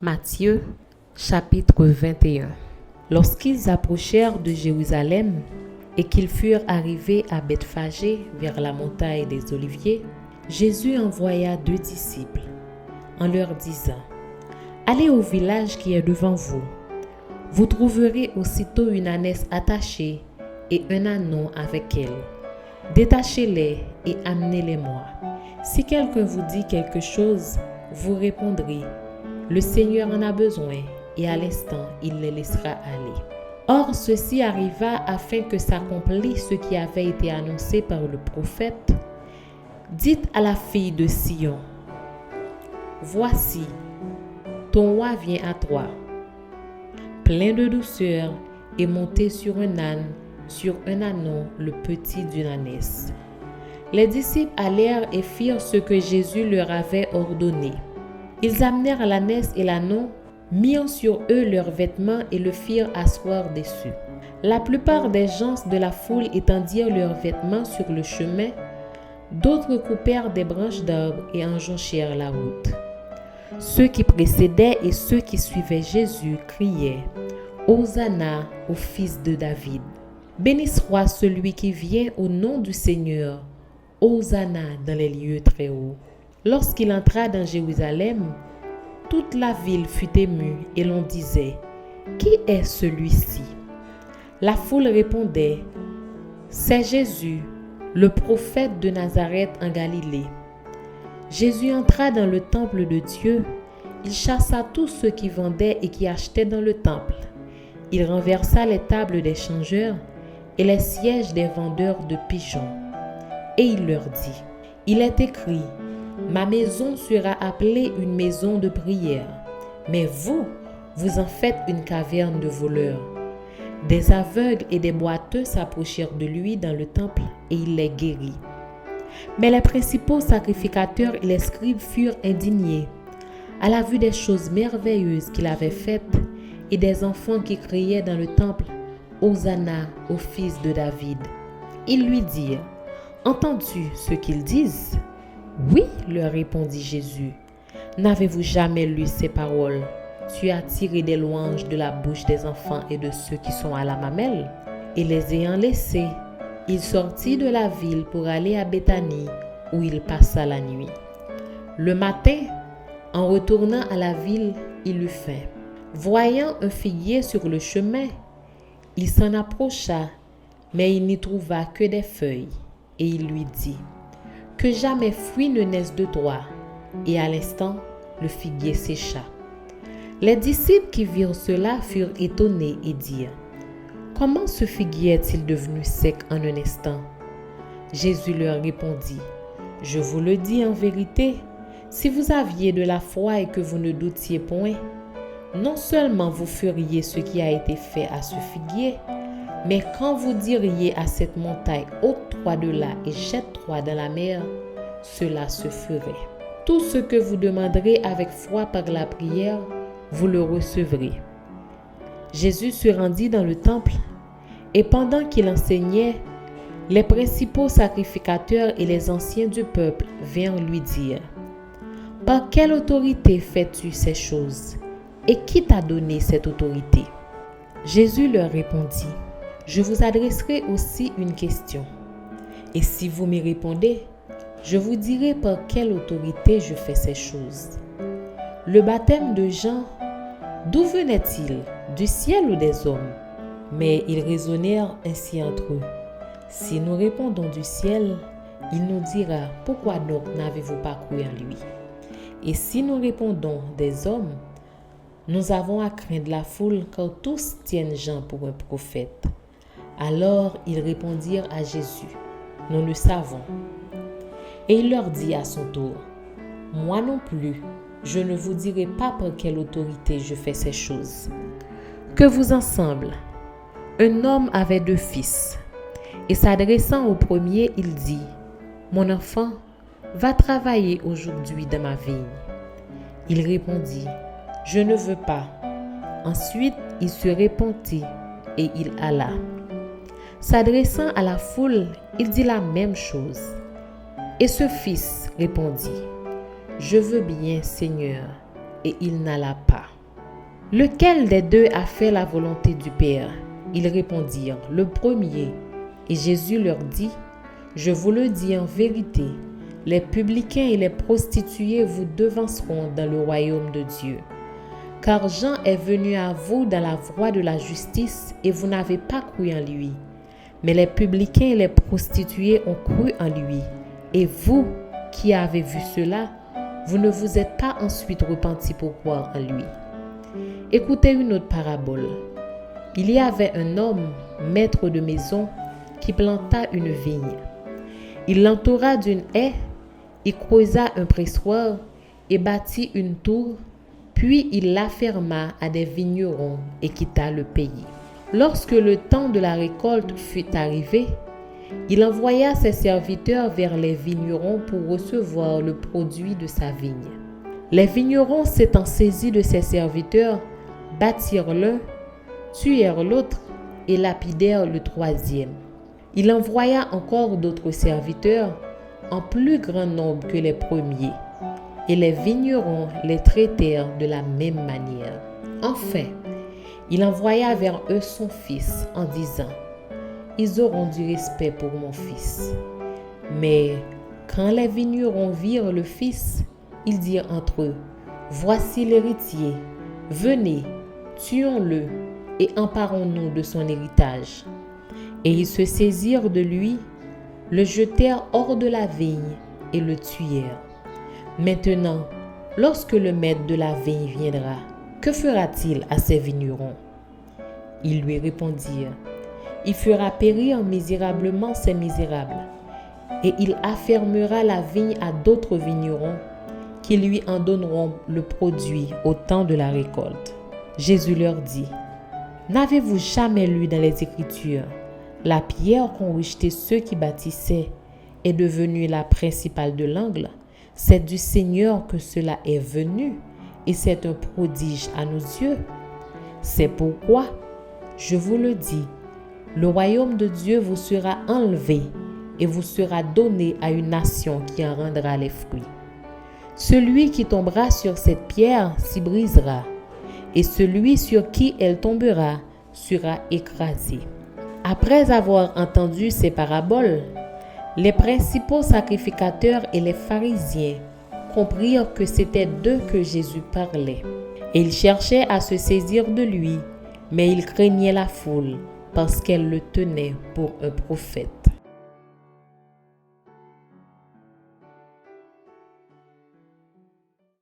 Matthieu, chapitre 21. Lorsqu'ils approchèrent de Jérusalem et qu'ils furent arrivés à Bethphagée vers la montagne des Oliviers, Jésus envoya 2 disciples en leur disant : « Allez au village qui est devant vous. Vous trouverez aussitôt une ânesse attachée et un ânon avec elle. Détachez-les et amenez-les-moi. Si quelqu'un vous dit quelque chose, vous répondrez : le Seigneur en a besoin, et à l'instant, il les laissera aller. » Or, ceci arriva afin que s'accomplisse ce qui avait été annoncé par le prophète. Dites à la fille de Sion : voici, ton roi vient à toi, plein de douceur et monté sur un âne, sur un ânon, le petit d'une ânesse. Les disciples allèrent et firent ce que Jésus leur avait ordonné. Ils amenèrent l'ânesse et l'ânon, mirent sur eux leurs vêtements et le firent asseoir dessus. La plupart des gens de la foule étendirent leurs vêtements sur le chemin, d'autres coupèrent des branches d'arbres et enjonchèrent la route. Ceux qui précédaient et ceux qui suivaient Jésus criaient : « Hosanna au fils de David ! Béni soit celui qui vient au nom du Seigneur! Hosanna dans les lieux très hauts !» Lorsqu'il entra dans Jérusalem, toute la ville fut émue et l'on disait : « Qui est celui-ci » La foule répondait : « C'est Jésus, le prophète de Nazareth en Galilée. » Jésus entra dans le temple de Dieu. Il chassa tous ceux qui vendaient et qui achetaient dans le temple. Il renversa les tables des changeurs et les sièges des vendeurs de pigeons. Et il leur dit : « Il est écrit : ma maison sera appelée une maison de prière, mais vous, vous en faites une caverne de voleurs. » Des aveugles et des boiteux s'approchèrent de lui dans le temple et il les guérit. Mais les principaux sacrificateurs et les scribes furent indignés à la vue des choses merveilleuses qu'il avait faites et des enfants qui criaient dans le temple : « Hosanna au fils de David !» Ils lui dirent : « Entends-tu ce qu'ils disent ?» « Oui, leur répondit Jésus. N'avez-vous jamais lu ces paroles ? Tu as tiré des louanges de la bouche des enfants et de ceux qui sont à la mamelle. » Et les ayant laissés, il sortit de la ville pour aller à Béthanie, où il passa la nuit. Le matin, en retournant à la ville, il eut faim. Voyant un figuier sur le chemin, il s'en approcha, mais il n'y trouva que des feuilles, et il lui dit : « Que jamais fruit ne naisse de toi. » Et à l'instant, le figuier sécha. Les disciples qui virent cela furent étonnés et dirent : « Comment ce figuier est-il devenu sec en un instant ?» Jésus leur répondit : « Je vous le dis en vérité, si vous aviez de la foi et que vous ne doutiez point, non seulement vous feriez ce qui a été fait à ce figuier, mais quand vous diriez à cette montagne : ôte-toi de là et jette-toi dans la mer, cela se ferait. Tout ce que vous demanderez avec foi par la prière, vous le recevrez. » Jésus se rendit dans le temple, et pendant qu'il enseignait, les principaux sacrificateurs et les anciens du peuple vinrent lui dire : « Par quelle autorité fais-tu ces choses ? Et qui t'a donné cette autorité ?» Jésus leur répondit : « Je vous adresserai aussi une question. Et si vous m'y répondez, je vous dirai par quelle autorité je fais ces choses. Le baptême de Jean, d'où venait-il ? Du ciel ou des hommes ? » Mais ils raisonnèrent ainsi entre eux : « Si nous répondons du ciel, il nous dira : pourquoi donc n'avez-vous pas cru en lui ? Et si nous répondons des hommes, nous avons à craindre la foule, car tous tiennent Jean pour un prophète. » Alors ils répondirent à Jésus : « Nous le savons. » Et il leur dit à son tour : « Moi non plus, je ne vous dirai pas par quelle autorité je fais ces choses. » Que vous en semble ? Un homme avait 2 fils, et s'adressant au premier, il dit : « Mon enfant, va travailler aujourd'hui dans ma vigne. » Il répondit : « Je ne veux pas. » Ensuite, il se repentit et il alla. S'adressant à la foule, il dit la même chose. Et ce fils répondit : « Je veux bien, Seigneur. » et il n'alla pas. Lequel des deux a fait la volonté du Père? Ils répondirent, le premier. Et Jésus leur dit, je vous le dis en vérité, les publicains et les prostituées vous devanceront dans le royaume de Dieu. Car Jean est venu à vous dans la voie de la justice et vous n'avez pas cru en lui. Mais les publicains et les prostituées ont cru en lui. Et vous, qui avez vu cela, vous ne vous êtes pas ensuite repentis pour croire en lui. Écoutez une autre parabole. Il y avait un homme, maître de maison, qui planta une vigne. Il l'entoura d'une haie, il creusa un pressoir et bâtit une tour, puis il la ferma à des vignerons et quitta le pays. Lorsque le temps de la récolte fut arrivé, il envoya ses serviteurs vers les vignerons pour recevoir le produit de sa vigne. Les vignerons, s'étant saisis de ses serviteurs, battirent l'un, tuèrent l'autre et lapidèrent le troisième. Il envoya encore d'autres serviteurs, en plus grand nombre que les premiers, et les vignerons les traitèrent de la même manière. Enfin, il envoya vers eux son fils en disant, « Ils auront du respect pour mon fils. » Mais quand les vignerons virent le fils, ils dirent entre eux, « Voici l'héritier, venez, tuons-le et emparons-nous de son héritage. » Et ils se saisirent de lui, le jetèrent hors de la vigne et le tuèrent. Maintenant, lorsque le maître de la vigne viendra, que fera-t-il à ces vignerons? Ils lui répondirent, il fera périr misérablement ces misérables, et il affermera la vigne à d'autres vignerons qui lui en donneront le produit au temps de la récolte. Jésus leur dit, n'avez-vous jamais lu dans les Écritures, la pierre qu'ont rejetée ceux qui bâtissaient est devenue la principale de l'angle? C'est du Seigneur que cela est venu, et c'est un prodige à nos yeux. C'est pourquoi, je vous le dis, le royaume de Dieu vous sera enlevé et vous sera donné à une nation qui en rendra les fruits. Celui qui tombera sur cette pierre s'y brisera, et celui sur qui elle tombera sera écrasé. Après avoir entendu ces paraboles, les principaux sacrificateurs et les pharisiens comprirent que c'était d'eux que Jésus parlait. Et ils cherchaient à se saisir de lui, mais ils craignaient la foule parce qu'elle le tenait pour un prophète.